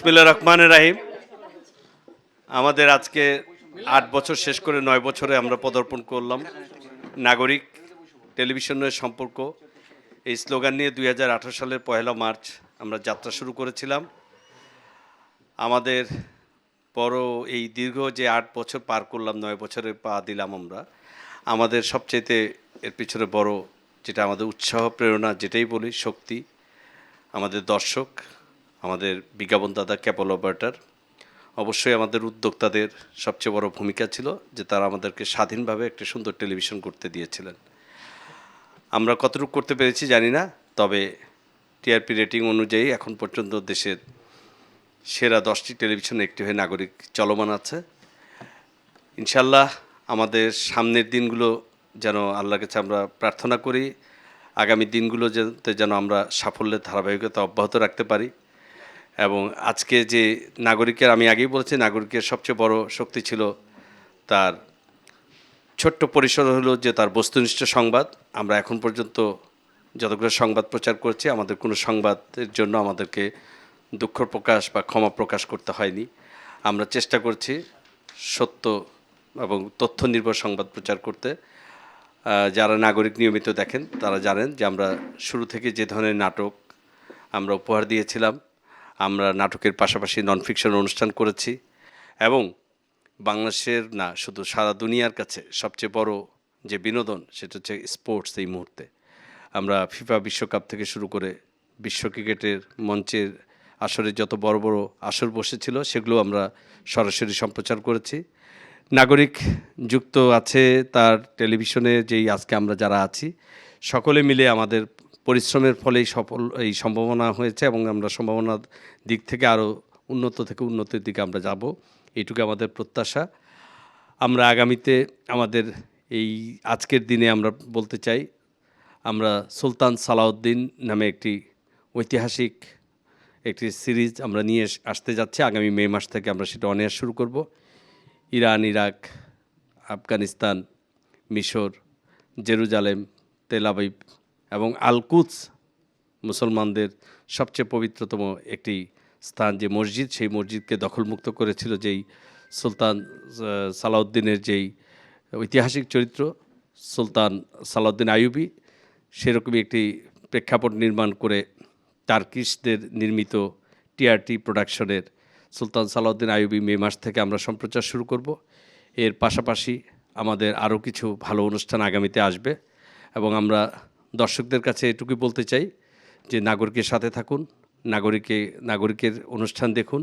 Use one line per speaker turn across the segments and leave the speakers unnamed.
বিসমিল্লাহির রহমানির রহিম। আমাদের আজকে ৮ বছর শেষ করে ৯ বছরে আমরা পদার্পণ করলাম নাগরিক টেলিভিশনের সম্পর্ক এই স্লোগান নিয়ে ২০১৮ সালের ১লা মার্চ আমরা যাত্রা শুরু করেছিলাম। আমাদের বড় এই দীর্ঘ যে ৮ বছর পার করলাম, ৯ বছরে পা দিলাম আমরা, আমাদের সবচাইতে এর পিছনে বড় যেটা আমাদের উৎসাহ প্রেরণা যেটাই বলি শক্তি, আমাদের দর্শক, আমাদের বিজ্ঞাপন দাদা ক্যাপল অপারেটর, অবশ্যই আমাদের উদ্যোক্তাদের সবচেয়ে বড় ভূমিকা ছিল যে তারা আমাদেরকে স্বাধীনভাবে একটা সুন্দর টেলিভিশন করতে দিয়েছিলেন। আমরা কতটুকু করতে পেরেছি জানি না, তবে টিআরপি রেটিং অনুযায়ী এখন পর্যন্ত দেশের সেরা 10টি টেলিভিশন একটি হয়ে নাগরিক চলমান আছে। ইনশাল্লাহ আমাদের সামনের দিনগুলো যেন আল্লাহর কাছে আমরা প্রার্থনা করি, আগামী দিনগুলো যেন আমরা সাফল্যের ধারাবাহিকতা অব্যাহত রাখতে পারি। এবং আজকে যে নাগরিকের, আমি আগেই বলেছি, নাগরিকের সবচেয়ে বড় শক্তি ছিল তার ছোট্ট পরিসর হলো যে তার বস্তুনিষ্ঠ সংবাদ। আমরা এখন পর্যন্ত যতগুলো সংবাদ প্রচার করছি, আমাদের কোনো সংবাদের জন্য আমাদেরকে দুঃখ প্রকাশ বা ক্ষমা প্রকাশ করতে হয়নি। আমরা চেষ্টা করছি সত্য এবং তথ্য নির্ভর সংবাদ প্রচার করতে। যারা নাগরিক নিয়মিত দেখেন তারা জানেন যে আমরা শুরু থেকে যে ধরনের নাটক আমরা উপহার দিয়েছিলাম, আমরা নাটকের পাশাপাশি নন ফিকশন অনুষ্ঠান করেছি এবং বাংলাদেশের না শুধু সারা দুনিয়ার কাছে সবচেয়ে বড় যে বিনোদন সেটা হচ্ছে স্পোর্টস। এই মুহূর্তে আমরা ফিফা বিশ্বকাপ থেকে শুরু করে বিশ্ব ক্রিকেটের মঞ্চের আসরে যত বড় বড় আসর বসেছিল সেগুলো আমরা সরাসরি সম্প্রচার করেছি। নাগরিক যুক্ত আছে তার টেলিভিশনে যেই আজকে আমরা যারা আছি সকলে মিলে আমাদের পরিশ্রমের ফলেই এই সম্ভাবনা হয়েছে এবং আমরা সম্ভাবনার দিক থেকে আরও উন্নতির দিকে আমরা যাব, এইটুকু আমাদের প্রত্যাশা। আমরা আগামীতে আমাদের এই আজকের দিনে আমরা বলতে চাই, আমরা সুলতান সালাউদ্দিন নামে একটি ঐতিহাসিক একটি সিরিজ আমরা নিয়ে আসতে যাচ্ছি। আগামী মে মাস থেকে আমরা সেটা অন এয়ার শুরু করব। ইরান, ইরাক, আফগানিস্তান, মিশর, জেরুজালেম, তেল আবিব এবং আল-কুদস মুসলমানদের সবচেয়ে পবিত্রতম একটি স্থান, যে মসজিদ, সেই মসজিদকে দখলমুক্ত করেছিল যেই সুলতান সালাউদ্দিনের যেই ঐতিহাসিক চরিত্র সুলতান সালাউদ্দিন আইয়ুবী, সেরকমই একটি প্রেক্ষাপট নির্মাণ করে টার্কিশদের নির্মিত টিআরটি প্রোডাকশনের সুলতান সালাউদ্দিন আইয়ুবী মে মাস থেকে আমরা সম্প্রচার শুরু করব। এর পাশাপাশি আমাদের আরও কিছু ভালো অনুষ্ঠান আগামীতে আসবে এবং আমরা দর্শকদের কাছে এটুকুই বলতে চাই যে নাগরিকের সাথে থাকুন, নাগরিকের অনুষ্ঠান দেখুন।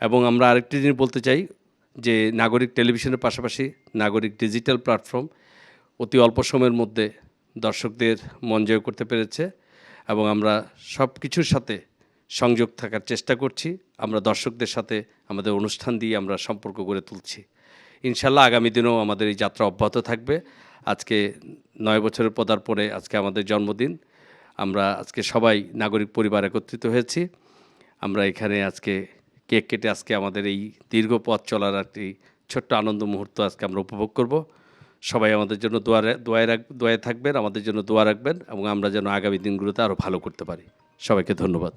এবং আমরা আরেকটি জিনিস বলতে চাই যে নাগরিক টেলিভিশনের পাশাপাশি নাগরিক ডিজিটাল প্ল্যাটফর্ম অতি অল্প সময়ের মধ্যে দর্শকদের মন জয় করতে পেরেছে এবং আমরা সব কিছুর সাথে সংযোগ থাকার চেষ্টা করছি। আমরা দর্শকদের সাথে আমাদের অনুষ্ঠান দিয়ে আমরা সম্পর্ক গড়ে তুলছি। ইনশাল্লাহ আগামী দিনেও আমাদের এই যাত্রা অব্যাহত থাকবে। আজকে 9 বছরের পদার্পণে আজকে আমাদের জন্মদিন। আমরা আজকে সবাই নাগরিক পরিবার একত্রিত হয়েছি। আমরা এখানে আজকে কেক কেটে আজকে আমাদের এই দীর্ঘ পথ চলার একটি ছোট্ট আনন্দ মুহূর্ত আজকে আমরা উপভোগ করব। সবাই আমাদের জন্য দোয়ায় থাকবেন, আমাদের জন্য দোয়া রাখবেন এবং আমরা যেন আগামী দিনগুলোতে আরও ভালো করতে পারি। সবাইকে ধন্যবাদ।